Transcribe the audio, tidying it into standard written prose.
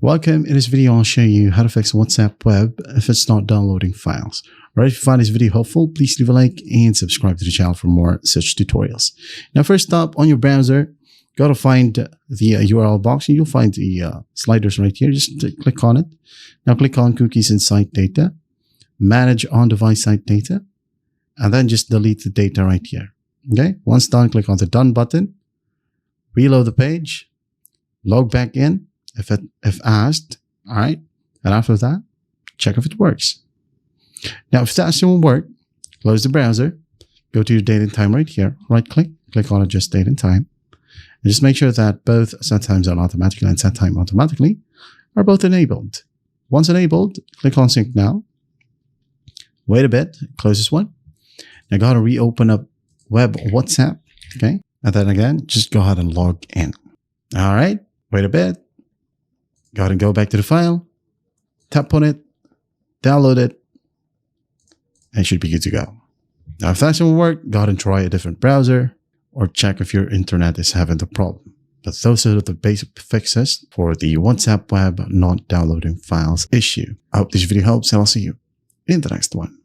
Welcome. In this video, I'll show you how to fix WhatsApp web if it's not downloading files. Alright, if you find this video helpful, please leave a like and subscribe to the channel for more such tutorials. Now, first up, on your browser, go to find the URL box and you'll find the sliders right here. Just click on it. Now click on cookies and site data, manage on-device site data, and then just delete the data right here. Okay, once done, click on the done button, reload the page, log back in if asked. All right, and after that, check if it works. Now, if that still won't work, close the browser, go to your date and time right here, right click on adjust date and time, and just make sure that both set times on automatically and set time automatically are both enabled. Once enabled, click on sync now. Wait a bit, close this one. Now go ahead and reopen up web WhatsApp, okay? And then again, just go ahead and log in. All right, wait a bit. Go ahead and go back to the file, tap on it, download it, and it should be good to go. Now, if that doesn't work, go ahead and try a different browser or check if your internet is having the problem. But those are the basic fixes for the WhatsApp web not downloading files issue. I hope this video helps, and I'll see you in the next one.